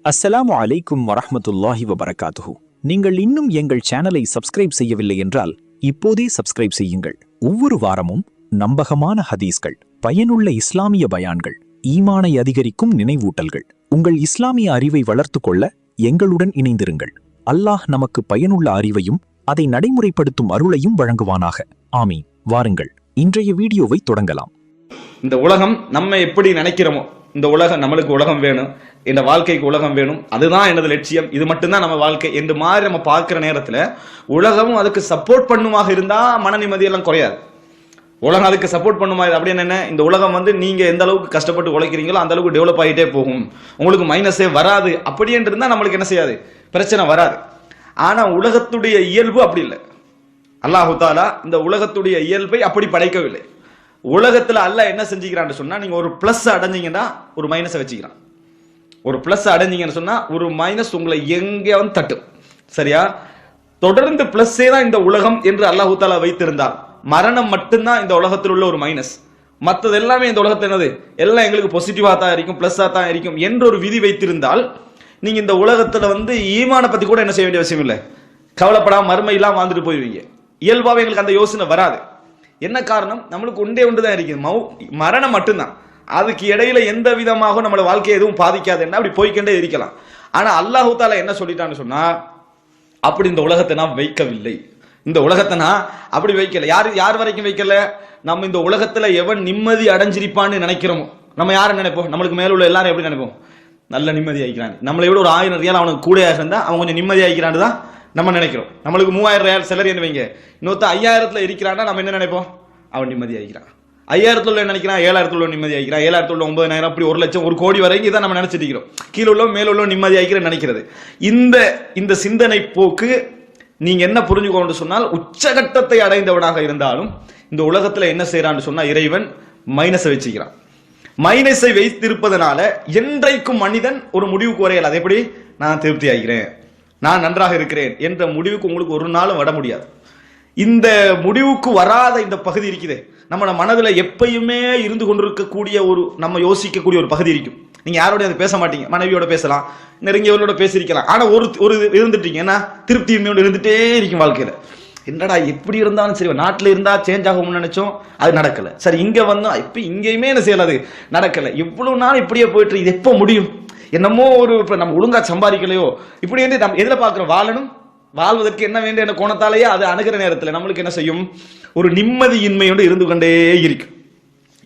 அஸ்ஸலாமு அலைக்கும் வரஹ்மத்துல்லாஹி வபரகாத்துஹு. நீங்கள் இன்னும் எங்கள் சேனலை சப்ஸ்கிரைப் செய்யவில்லை என்றால் இப்போதே சப்ஸ்கிரைப் செய்யுங்கள். ஒவ்வொரு வாரமும் நம்பகமான ஹதீஸ்கள், பயனுள்ள இஸ்லாமிய பயான்கள், ஈமானை அதிகரிக்கும் நினைவூட்டல்கள், உங்கள் இஸ்லாமிய அறிவை வளர்த்து கொள்ள எங்களுடன் இணைந்திருங்கள். அல்லாஹ் நமக்கு பயனுள்ள அறிவையும் அதை நடைமுறைப்படுத்தும் அருளையும் வழங்குவானாக. ஆமீன். வாருங்கள், இன்றைய வீடியோவை தொடங்கலாம். இந்த உலகம் நம்ம எப்படி நினைக்கிறோமோ, இந்த உலகம் நம்மளுக்கு உலகம் வேணும், இந்த வாழ்க்கைக்கு உலகம் வேணும், அதுதான் எனது லட்சியம், இது மட்டும்தான் நம்ம வாழ்க்கை என்று மாதிரி நம்ம பார்க்கிற நேரத்தில் உலகமும் அதுக்கு சப்போர்ட் பண்ணுமாக இருந்தா மன நிம்மதியெல்லாம் குறையாது. உலகம் அதுக்கு சப்போர்ட் பண்ணுமா அப்படின்னு என்ன, இந்த உலகம் நீங்க எந்த அளவுக்கு கஷ்டப்பட்டு உழைக்கிறீங்களோ அந்த அளவுக்கு டெவலப் ஆகிட்டே போகும், உங்களுக்கு மைனஸே வராது அப்படி என்று இருந்தா நம்மளுக்கு என்ன செய்யாது, பிரச்சனை வராது. ஆனா உலகத்துடைய இயல்பு அப்படி இல்லை. அல்லாஹு தாலா இந்த உலகத்துடைய இயல்பை அப்படி படைக்கவில்லை. உலகத்துல அல்லாஹ் என்ன செஞ்சுக்கிறான்னு சொன்னா, நீங்க ஒரு பிளஸ் அடைஞ்சீங்கன்னா ஒரு மைனஸை வச்சுக்கிறான். ஒரு பிளஸ் அடைஞ்சீங்கன்னு சொன்னா ஒரு மைனஸ் உங்களை எங்கேயாவது தட்டும். சரியா? தொடர்ந்து பிளஸ்ஸே தான் இந்த உலகம் என்று அல்லாஹு தாலா வைத்திருந்தால், மரணம் மட்டும்தான் இந்த உலகத்தில் உள்ள ஒரு மைனஸ், மற்றது எல்லாமே இந்த உலகத்தில் என்னது, எல்லாம் எங்களுக்கு பாசிட்டிவா தான் இருக்கும், பிளஸ்ஸா தான் இருக்கும் என்று ஒரு விதி வைத்திருந்தால், நீங்க இந்த உலகத்துல ஈமான பத்தி கூட என்ன செய்ய வேண்டிய அவசியம் இல்லை, கவலைப்படாம மறுமை இல்லாம வாழ்ந்துட்டு போயிருவீங்க. இயல்பாவே எங்களுக்கு அந்த யோசனை வராது. என்ன காரணம், நம்மளுக்கு ஒன்றே ஒன்றுதான் இருக்குது, மரணம் மட்டும்தான். அதுக்கு இடையில எந்த விதமாக நம்மளோட வாழ்க்கையை எதுவும் பாதிக்காது, என்ன அப்படி போய்கொண்டே இருக்கலாம். ஆனா அல்லாஹு தாலா என்ன சொல்லிட்டான்னு சொன்னா, அப்படி இந்த உலகத்தை நான் வைக்கவில்லை, இந்த உலகத்தை நான் அப்படி வைக்கல. யார் வரைக்கும் வைக்கல, நம்ம இந்த உலகத்துல எவன் நிம்மதி அடைஞ்சிருப்பான்னு நினைக்கிறோமோ, நம்ம யாரும் நினைப்போம், நம்மளுக்கு மேல உள்ள எல்லாரும் எப்படி நினைப்போம், நல்ல நிம்மதி ஆகிக்கிறான், நம்மளை விட ஒரு 1000 ரியால் அவனுக்கு கூட இருந்தா அவன் கொஞ்சம் நிம்மதி ஆகிக்கிறான்னு தான் நம்ம நினைக்கிறோம். நம்மளுக்கு 3000 ரியால் சிலர் என்ன வைங்க, இன்னொருத்த 5000த்துல இருக்கிறான்னா நம்ம என்ன நினைப்போம், அவன் நிம்மதி ஆகிக்கிறான். 5000த்துல உள்ள நினைக்கிறான், 7000த்துல உள்ள நிம்மதி ஆகிக்கிறான், 7000த்துல உள்ள 9000, அப்படி 1 லட்சம் 1 கோடி வரைக்கும் தான் நம்ம நினைச்சிட்டு இருக்கிறோம். கீழே உள்ள மேல உள்ள நிம்மதி ஆகிக்கிற நினைக்கிறது. இந்த சிந்தனை போக்கு நீங்க என்ன புரிஞ்சுக்கோன்னு சொன்னால், உச்சகட்டத்தை அடைந்தவனாக இருந்தாலும் இந்த உலகத்துல என்ன செய்யறான்னு சொன்னா, இறைவன் மைனஸை வச்சுக்கிறான். மைனஸை வைத்திருப்பதனால என்றைக்கும் மனிதன் ஒரு முடிவுக்கு வரையல, அது எப்படி, நான் திருப்தி ஆகிறேன், நான் நன்றாக இருக்கிறேன் என்ற முடிவுக்கு உங்களுக்கு ஒரு நாளும் வர முடியாது. இந்த முடிவுக்கு வராத இந்த பகுதி இருக்குது, நம்ம மனதில் எப்பயுமே இருந்து கொண்டிருக்கக்கூடிய ஒரு, நம்ம யோசிக்கக்கூடிய ஒரு பகுதி இருக்கும். நீங்க யாரோட அது பேச மாட்டீங்க, மனைவியோட பேசலாம், நெருங்கியவர்களோட பேசியிருக்கலாம், ஆனா ஒரு இருந்துட்டீங்க, என்ன திருப்தியோட இருந்துட்டே இருக்கும் வாழ்க்கையில. என்னடா எப்படி இருந்தாலும் சரி, நாட்டில் இருந்தா சேஞ்ச் ஆகும்னு நினைச்சோம், அது நடக்கல. சரி, இங்க வந்தோம், இப்ப இங்கேயுமே என்ன செய்யல, அது நடக்கல. இவ்வளவு நாள் இப்படியே போயிட்டு இது எப்ப முடியும், என்னமோ ஒரு நம்ம ஒழுங்கா சம்பாதிக்கலையோ, இப்படி நம்ம எதுல பாக்குறோம், வாழ்வதற்கு என்ன வேண்டும் என்ற கோணத்தாலேயே அது அணுகிற நேரத்தில் நம்மளுக்கு என்ன செய்யும், ஒரு நிம்மதியின்மையோடு இருந்து கொண்டே இருக்கும்.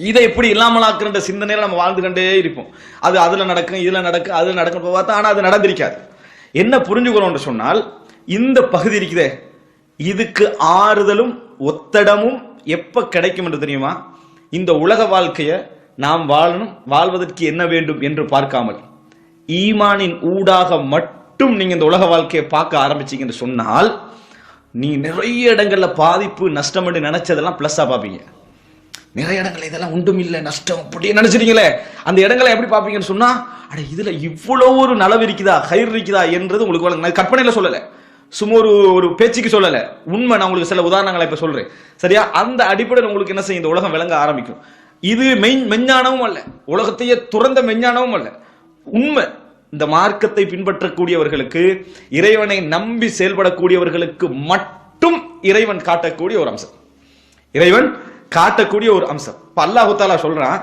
இதை எப்படி இல்லாமலாக்குற சிந்தனையில நம்ம வாழ்ந்து கொண்டே இருப்போம். அது அதுல நடக்கும், இதுல நடக்கும், அதுல நடக்கும் பார்த்தா, ஆனா அது நடந்திருக்காது. என்ன புரிஞ்சுக்கிறோம் சொன்னால், இந்த பகுதி இருக்குதே, இதுக்கு ஆறுதலும் ஒத்தடமும் எப்ப கிடைக்கும் என்று தெரியுமா, இந்த உலக வாழ்க்கைய நாம் வாழணும், வாழ்வதற்கு என்ன வேண்டும் என்று பார்க்காமல் ஈமானின் ஊடாக மட்டும் நீங்க இந்த உலக வாழ்க்கையை பார்க்க ஆரம்பிச்சீங்கன்னு சொன்னால், நீ நிறைய இடங்கள்ல பாதிப்பு நஷ்டம் என்று நினைச்சதெல்லாம் பிளஸ்ஸா பார்ப்பீங்க. நிறைய இடங்கள் இதெல்லாம் ஒன்றும் இல்லை, நஷ்டம் அப்படி நினைச்சிருக்கீங்களே, அந்த இடங்களை எப்படி பார்ப்பீங்கன்னு சொன்னா, அட இதுல இவ்வளவு ஒரு நலவு இருக்குதா, கயிறு இருக்குதா என்றது உங்களுக்கு கற்பனையில சொல்லல, சும்மா ஒரு பேச்சுக்கு சொல்லல, உண்மை. நான் உங்களுக்கு சில உதாரணங்களை இப்ப சொல்றேன். சரியா? அந்த அடிப்படையில் உங்களுக்கு என்ன செய்யும், இந்த உலகம் விளங்க ஆரம்பிக்கும். இது மெஞ்ஞானமும் அல்ல, உலகத்தையே துறந்த மெஞ்ஞானமும் அல்ல, உண்மை. இந்த மார்க்கத்தை பின்பற்றக்கூடியவர்களுக்கு, இறைவனை நம்பி செயல்படக்கூடியவர்களுக்கு மட்டும் இறைவன் காட்டக்கூடிய ஒரு அம்சம், இறைவன் காட்டக்கூடிய ஒரு அம்சம். இப்ப அல்லாஹு தஆலா சொல்றான்,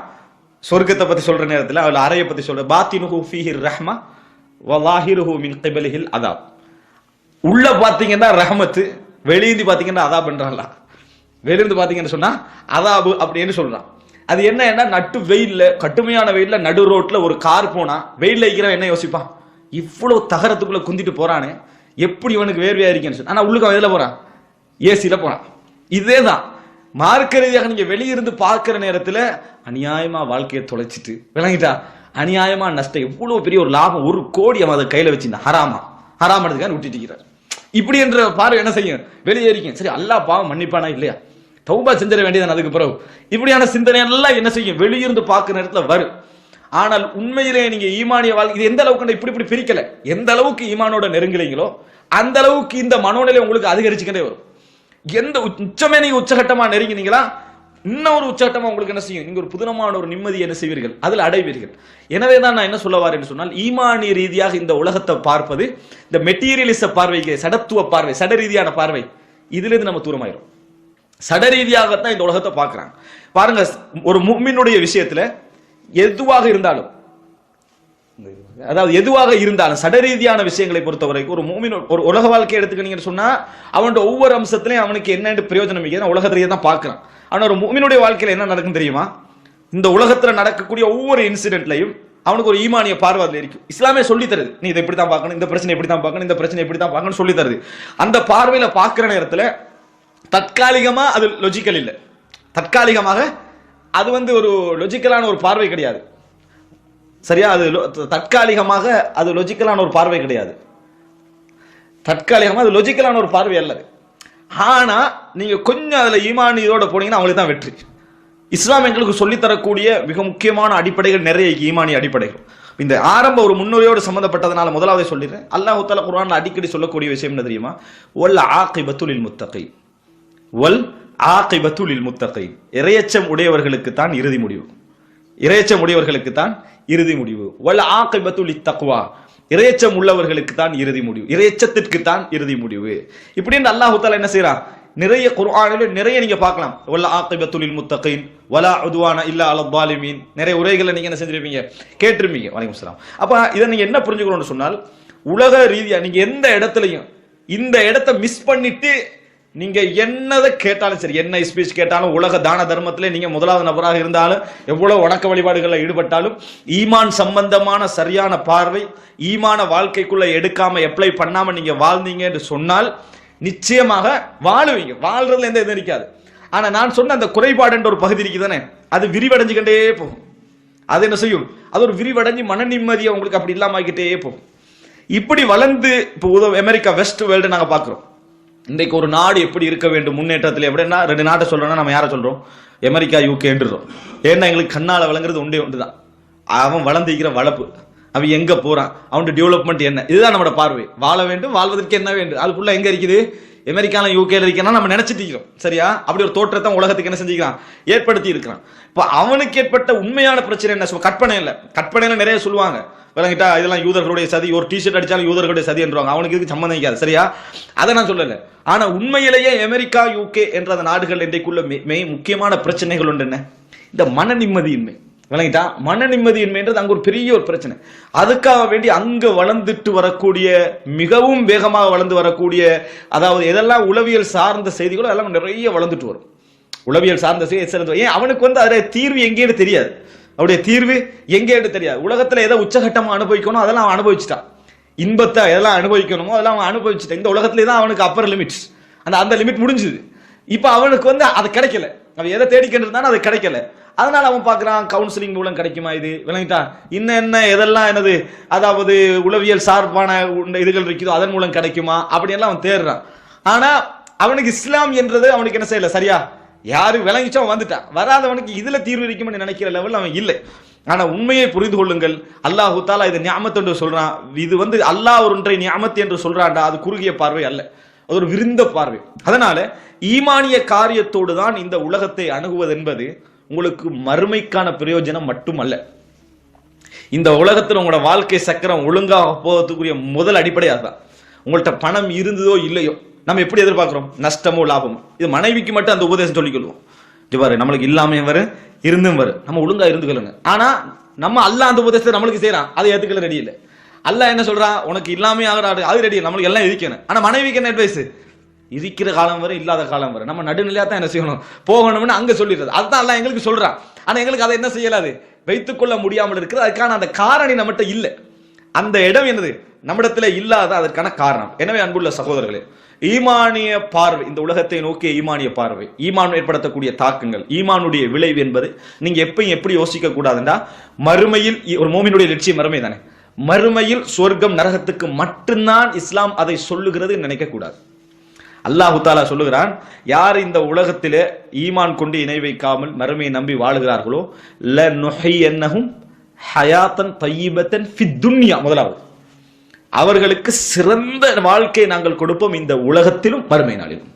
சொர்க்கத்தை பத்தி சொல்ற நேரத்தில் அவள் அறையை பத்தி சொல்ற, பாத்தினுஹு ஃபீஹி ரஹ்மா வ லாஹிருஹு மின் கிபலிஹில் அதாப். உள்ள பாத்தீங்கன்னா ரஹமத்து, வெளியிருந்து பாத்தீங்கன்னா அதாப் என்றான்ல. வெளியிருந்து பாத்தீங்கன்னு சொன்னா அதாபு அப்படின்னு சொல்றான். அது என்ன, நட்டு வெயில்ல, கடுமையான வெயில்ல, நடு ரோட்ல ஒரு கார் போனா, வெயில்ல இருக்கிறவன் என்ன யோசிப்பான், இவ்வளவு தகரத்துக்குள்ள குந்திட்டு போறானே, எப்படி இவனுக்கு வேர்வையா இருக்கேன்னு சொன்னா, ஆனா உள்ளுக்கு எதுல போறான், ஏசில போறான். இதேதான் மார்க்க ரீதியாக நீங்க வெளியிருந்து பார்க்கிற நேரத்துல அநியாயமா வாழ்க்கையை தொலைச்சிட்டு, விளங்கிட்டா, அநியாயமா நஷ்டம், எவ்வளவு பெரிய ஒரு லாபம், 1 கோடி அவன் அதை கையில வச்சிருந்தான், ஹராம் எடுத்துக்கான்னு விட்டுட்டு இருக்கிறார். இப்படி என்ற பார்வை என்ன செய்யும், வெளியேறிக்கும். சரி, அல்லாஹ் பாவம் மன்னிப்பானா இல்லையா, தௌபா செஞ்சிட வேண்டியதான் அதுக்கு பிறகு. இப்படியான சிந்தனை எல்லாம் என்ன செய்யும், வெளியிருந்து பார்க்கிற நேரத்துல வரும். ஆனால் உண்மையிலே நீங்க ஈமானிய வாழ்க்கை, இது எந்த அளவுக்கு இப்படி பிரிக்கல, எந்த அளவுக்கு ஈமானோட நெருங்குறீங்களோ அந்த அளவுக்கு இந்த மனோநிலை உங்களுக்கு அதிகரிச்சுக்கிட்டே வரும். எந்த உச்சமே நீங்க உச்சகட்டமா நெருங்கினீங்களா, இன்னொரு உச்சகட்டமா உங்களுக்கு என்ன செய்யும், நீங்க ஒரு புதுனமான ஒரு நிம்மதி என்ன செய்வீர்கள், அதில் அடைவீர்கள். எனவே தான் நான் என்ன சொல்ல வரேன்னு சொன்னால், ஈமானிய ரீதியாக இந்த உலகத்தை பார்ப்பது, இந்த மெட்டீரியலிச பார்வைக்கு, சடத்துவ பார்வை, சட ரீதியான பார்வை, இதுல இருந்து நம்ம தூரமாயிரும். சட ரீதியாகத்தான் இந்த உலகத்தை பார்க்கிறாங்க. பாருங்க, ஒரு முஃமினுடைய விஷயத்துல எதுவாக இருந்தாலும், அதாவது எதுவாக இருந்தாலும் சட ரீதியான விஷயங்களை பொறுத்த வரைக்கும் ஒரு முஃமின் ஒரு உலக வாழ்க்கையை எடுத்துக்கிட்டீங்கன்னு சொன்னா அவனோட ஒவ்வொரு அம்சத்திலையும் அவனுக்கு என்ன பிரயோஜனம் உலகத்திலேயே தான் பார்க்கிறான். ஆனா ஒரு முஃமினுடைய வாழ்க்கையில என்ன நடக்கும் தெரியுமா, இந்த உலகத்துல நடக்கக்கூடிய ஒவ்வொரு இன்சிடென்ட்லையும் அவனுக்கு ஒரு ஈமானிய பார்வை அதுல இருக்கும். இஸ்லாமே சொல்லி தருது, நீ இதை இப்படித்தான் பார்க்கணும், இந்த பிரச்சனை இப்படித்தான் பார்க்கணும், இந்த பிரச்சனை இப்படித்தான் பார்க்கணும் சொல்லி தருது. அந்த பார்வையில பார்க்கிற நேரத்துல தற்காலிகமா அது லொஜிக்கல் இல்லை, தற்காலிகமாக அது ஒரு லொஜிக்கலான ஒரு பார்வை கிடையாது. சரியா, அது தற்காலிகமாக அது லொஜிக்கலான ஒரு பார்வை கிடையாது, தற்காலிகமாக அது லொஜிக்கலான ஒரு பார்வை அல்லது. ஆனா நீங்க கொஞ்சம் அதுல ஈமானியோட போனீங்கன்னா அவங்களுக்கு தான் வெற்றி. இஸ்லாம் எங்களுக்கு சொல்லித்தரக்கூடிய மிக முக்கியமான அடிப்படைகள் நிறைய ஈமானிய அடிப்படைகள். இந்த ஆரம்ப ஒரு முன்னுரையோடு சம்பந்தப்பட்டதனால முதலாவது சொல்லிடுறேன். அல்லாஹ் தஆலா குர்ஆன்ல அடிக்கடி சொல்லக்கூடிய விஷயம் என்ன தெரியுமா, வல் ஆகிபத்து லில் முத்தகீன், வல் ஆகிபத்து லில் முத்தகீன், இறையச்சம் உடையவர்களுக்கு தான் இறுதி முடிவு, இறையச்சம் உடையவர்களுக்கு தான் இறுதி முடிவு. வல் ஆகிபத்து லித் தக்வா, இறையச்சம் உள்ளவர்களுக்கு தான் இறுதி முடிவு, இறையச்சத்திற்கு தான் இறுதி முடிவு. இப்படின்னு அல்லாஹ் தஆலா என்ன செய்றான், நிறைய குர்ஆனில நிறைய நீங்க பார்க்கலாம். வல் ஆகிபத்து லில் முத்தகீன் வலா உத்வான இல்லா அலல் ஸாலிமீன், நிறைய உரைகளை நீங்க என்ன செஞ்சிருப்பீங்க, கேட்டிருப்பீங்க. வலைக்கும் ஸலாம். அப்ப இதை நீங்க என்ன புரிஞ்சுக்கணும்னு சொன்னால், உலக ரீதியா நீங்க எந்த இடத்துலையும் இந்த இடத்தை மிஸ் பண்ணிட்டு நீங்க என்னதை கேட்டாலும் சரி, என்ன ஸ்பீச் கேட்டாலும், உலக தான தர்மத்திலே நீங்க முதலாவது நபராக இருந்தாலும், எவ்வளவு வணக்க வழிபாடுகளில் ஈடுபட்டாலும், ஈமான் சம்பந்தமான சரியான பார்வை, ஈமான வாழ்க்கைக்குள்ள எடுக்காம அப்ளை பண்ணாம நீங்க வாழ்ந்தீங்க என்று சொன்னால் நிச்சயமாக வாழுவீங்க, வாழ்றதுல எந்த இது இருக்காது. ஆனா நான் சொன்ன அந்த குறைபாடு என்ற ஒரு பகுதி இருக்குதானே, அது விரிவடைஞ்சுக்கிட்டே போகும். அது என்ன செய்யும், அது ஒரு விரிவடைஞ்சு மன நிம்மதியை உங்களுக்கு அப்படி இல்லாம ஆகிட்டே போகும். இப்படி வளர்ந்து இப்போ அமெரிக்கா வெஸ்ட் வேர்ல்டு நாங்க பாக்குறோம். இன்றைக்கு ஒரு நாடு எப்படி இருக்க வேண்டும் முன்னேற்றத்தில், எப்படின்னா ரெண்டு நாட்டை சொல்றோம்னா நம்ம யாரை சொல்றோம், அமெரிக்கா யூகேன்றோம். ஏன்னா எங்களுக்கு கண்ணால வழங்குறது ஒன்றே ஒன்று தான், அவன் வளர்ந்திருக்கிற வளர்ப்பு, அவன் எங்க போறான், அவனுடைய டெவலப்மெண்ட் என்ன, இதுதான் நம்மளோட பார்வை. வாழ வேண்டும், வாழ்வதற்கு என்ன வேண்டும், அது ஃபுல்லா எங்க இருக்குது, அமெரிக்கால யூகேல இருக்கா நம்ம நினைச்சிட்டு இருக்கிறோம். சரியா, அப்படி ஒரு தோற்றத்தை உலகத்துக்கு என்ன செஞ்சுக்கிறான், ஏற்படுத்தி இருக்கிறான். இப்ப அவனுக்கு ஏற்பட்ட உண்மையான பிரச்சனை என்ன, கற்பனை இல்ல, கற்பனையில நிறைய சொல்லுவாங்க, விளங்கிட்டா, இதெல்லாம் யூதர்களுடைய சதி, ஒரு டிஷர்ட் அடிச்சாலும் யூதர்களுடைய சதி என்றுவாங்க, அவனுக்கு இதுக்கு சம்பந்தம் இருக்காது. சரியா, அதை நான் சொல்லல. ஆனா உண்மையிலேயே அமெரிக்கா யூகே என்ற அந்த நாடுகள் இன்றைக்குள்ள முக்கியமான பிரச்சனைகள் ஒன்று என்ன, இந்த மன நிம்மதியின்மை. விளங்கிட்டா, மன நிம்மதியின்மைன்றது அங்க ஒரு பெரிய ஒரு பிரச்சனை. அதுக்காக வேண்டி அங்க வளர்ந்துட்டு வரக்கூடிய, மிகவும் வேகமாக வளர்ந்து வரக்கூடிய, அதாவது எதெல்லாம் உளவியல் சார்ந்த செய்திகளோ அதெல்லாம் நிறைய வளர்ந்துட்டு வரும். உளவியல் சார்ந்த செய்தி ஏன் அவனுக்கு அதோட தீர்வு எங்கேன்னு தெரியாது, அவருடைய தீர்வு எங்கேன்னு தெரியாது. உலகத்துல எதை உச்சகட்டமா அனுபவிக்கணும் அதெல்லாம் அவன் அனுபவிச்சுட்டான், இன்பத்தை எதெல்லாம் அனுபவிக்கணுமோ அதெல்லாம் அவன் அனுபவிச்சுட்டான். இந்த உலகத்திலே தான் அவனுக்கு அப்பர் லிமிட்ஸ், அந்த லிமிட் முடிஞ்சுது. இப்ப அவனுக்கு அது கிடைக்கல, அவன் எதை தேடிக்கிட்டு இருந்தாலும் அது கிடைக்கல. அதனால அவன் பார்க்கிறான், கவுன்சிலிங் மூலம் கிடைக்குமா இது, விளங்கிட்டா, என்ன எதெல்லாம் என்னது, அதாவது உளவியல் சார்பான இதுகள் இருக்குதோ அதன் மூலம் கிடைக்குமா அப்படியெல்லாம் அவன் தேடுறான். ஆனா அவனுக்கு இஸ்லாம் என்றது அவனுக்கு என்ன செய்யல, சரியா யாரு விளங்கிச்சோ வந்துட்டான். வராதவனுக்கு இதுல தீர்வு இருக்கும்னு நினைக்கிற லெவல் அவன் இல்லை. ஆனா உண்மையை புரிந்து கொள்ளுங்கள், அல்லாஹு தஆலா இதை நியாமத் என்று சொல்றான். இது அல்லாஹ் ஒன்றை நியாமத் என்று சொல்றான்டா, அது குறுகிய பார்வை அல்ல, அது ஒரு விருந்த பார்வை. அதனால ஈமானிய காரியத்தோடு தான் இந்த உலகத்தை அணுகுவது என்பது உங்களுக்கு மறுமைக்கான பிரயோஜனம் மட்டுமல்ல, இந்த உலகத்தில் உங்களோட வாழ்க்கை சக்கரம் ஒழுங்காக போவதுக்குரிய முதல் அடிப்படை அதுதான். உங்கள்கிட்ட பணம் இருந்ததோ இல்லையோ நம்ம எப்படி எதிர்பார்க்கிறோம், நஷ்டமோ லாபமோ. இது மனைவிக்கு மட்டும் அந்த உபதேசம் சொல்லிக்கொள்வோம், பாரு நம்மளுக்கு இல்லாம வரும் இருந்தும் வரும், நம்ம ஒழுங்கா இருந்துக்கலுங்க. ஆனா நம்ம அல்லாஹ் அந்த உபதேசத்தை நம்மளுக்கு செய்யறான், அதை ஏத்துக்கல ரெடி இல்லை. அல்லாஹ் என்ன சொல்றான், உனக்கு இல்லாமே ஆகிறாரு அது ரெடி, நம்மளுக்கு எல்லாம் இருக்கணும். ஆனா மனைவிக்கு என்ன அட்வைஸ், இருக்கிற காலம் வரை இல்லாத காலம் வரை நம்ம நடுநிலையா தான் என்ன செய்யணும், போகணும்னு அங்க சொல்லிடுறது. அதுதான் அல்லாஹ் எங்களுக்கு சொல்றான். ஆனா எங்களுக்கு அதை என்ன செய்யலாது, வைத்துக் கொள்ள முடியாமல் இருக்கிறது. அதுக்கான அந்த காரணி நம்மகிட்ட இல்லை, அந்த இடம் என்னது நம்மிடத்துல இல்லாத அதற்கான காரணம். எனவே அன்புள்ள சகோதரர்களே, ஈமானிய பார்வை, இந்த உலகத்தை நோக்கிய ஈமானிய பார்வை, ஈமான் ஏற்படுத்தக்கூடிய தாக்கங்கள், ஈமானுடைய விளைவு என்பது நீங்க எப்பயும் எப்படி யோசிக்க கூடாதுன்னா, மறுமையில் ஒரு மோமினுடைய லட்சியம் மறுமை தானே, மறுமையில் சொர்க்கம் நரகத்துக்கு மட்டும்தான் இஸ்லாம் அதை சொல்லுகிறது நினைக்க கூடாது. அல்லாஹு தஆலா சொல்லுகிறான், யார் இந்த உலகத்திலே ஈமான் கொண்டு இணை வைக்காமல் மறுமையை நம்பி வாழுகிறார்களோ, லனுஹியன்னஹும் ஹயாத்தன் தய்யிபத்தன் ஃபித் துன்யா, முதலாவது அவர்களுக்கு சிறந்த வாழ்க்கையை நாங்கள் கொடுப்போம் இந்த உலகத்திலும் மறுமை நாளிலும்.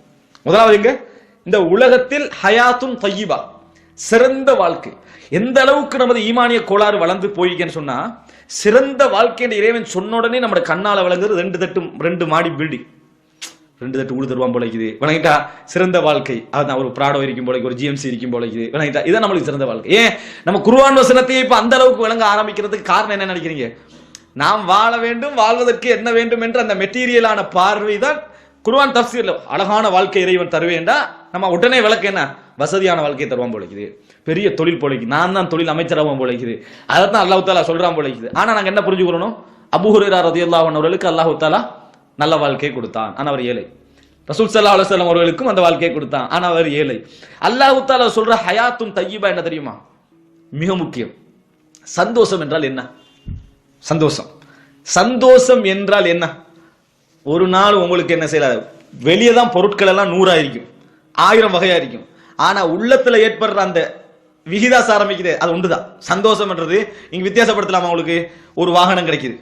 முதலாவது எங்க, இந்த உலகத்தில் ஹயாத்துன் தய்யிபா, சிறந்த வாழ்க்கை. எந்த அளவுக்கு நமது ஈமானிய கோளாறு வளர்ந்து போயிருக்கேன்னு சொன்னா, சிறந்த வாழ்க்கை இறைவன் சொன்ன உடனே நம்ம கண்ணால வழங்குறது 2 மாடி பில்டிங், 2 தட்டு ஊடு தருவான் போலக்குது. விளங்கிட்டா? சிறந்த வாழ்க்கை அதான் ஒரு பிராடோ இருக்கும் போல, ஒரு ஜிஎம்சி இருக்கும் போலக்குது. விளங்கிட்டா? இதான் நம்மளுக்கு சிறந்த வாழ்க்கை. ஏன் நம்ம குர்ஆன் வசனத்தையே இப்ப அந்த அளவுக்கு விளங்க ஆரம்பிக்கிறதுக்கு காரணம் என்ன நினைக்கிறீங்க? நாம் வாழ வேண்டும், வாழ்வதற்கு என்ன வேண்டும் என்ற அந்த மெட்டீரியலான பார்வை தான் குர்ஆன் தஃப்சீர்ல அழகான வாழ்க்கை இறைவன் தருவேண்டா நம்ம உடனே விளக்க என்ன வசதியான வாழ்க்கையை தருவான் போலக்குது, பெரிய தொழில் போலக்குது, நான் தான் தொழில் அமைச்சராகவும் போலக்குது. அதைத்தான் அல்லாஹ் தஆலா சொல்றான் போலக்குது. ஆனா நாங்க என்ன புரிஞ்சுக்கிறோம்? அபூ ஹுரைரா ரலியல்லாஹு அன்ஹு அவர்களுக்கு அல்லாஹ் தஆலா நல்ல வாழ்க்கையை கொடுத்தான், ஆனா அவர் ஏழை. ரசூல் ஸல்லல்லாஹு அலைஹி வஸல்லம் அவர்களுக்கும் அந்த வாழ்க்கையை கொடுத்தான், ஆனா அவர் ஏழை. அல்லாஹ் தஆலா சொல்ற ஹயாத்தும் தய்யிபா என்ன தெரியுமா? மிக முக்கியம். சந்தோஷம் என்றால் என்ன? சந்தோஷம் என்றால் என்ன? ஒரு நாள் உங்களுக்கு என்ன செய்யல, வெளியே தான் பொருட்கள் எல்லாம் 100 இருக்கும், 1000 வகையா இருக்கும், ஆனா உள்ளத்துல ஏற்படுற அந்த விகிதாசாரம் இருக்குது, அது ஒன்றுதான் சந்தோஷம் என்றது. இங்க வித்தியாசப்படுத்தலாமா? உங்களுக்கு ஒரு வாகனம் கிடைக்குது,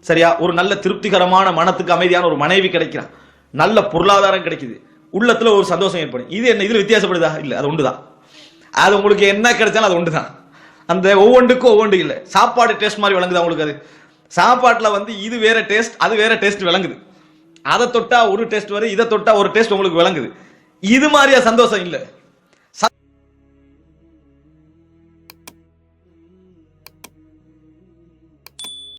சரியா? ஒரு நல்ல திருப்திகரமான மனத்துக்கு அமைதியான ஒரு மனைவி கிடைக்கிறான், நல்ல பொருளாதாரம் கிடைக்குது, உள்ளத்துல ஒரு சந்தோஷம் ஏற்படும். இது என்ன? இதுல வித்தியாசப்படுதா? இல்ல, அது ஒன்றுதான். அது உங்களுக்கு என்ன கிடைச்சாலும் அது ஒன்றுதான். அந்த ஒவ்வொன்றுக்கும் ஒவ்வொன்று இல்லை. சாப்பாடு டேஸ்ட் மாதிரி விளங்குது உங்களுக்கு. அது சாப்பாட்டுல இது வேற டேஸ்ட், அது வேற டேஸ்ட் விளங்குது. அதை தொட்டா ஒரு டேஸ்ட் வரும், இதை தொட்டா ஒரு டேஸ்ட் உங்களுக்கு விளங்குது. இது மாதிரியா சந்தோஷம் இல்லை.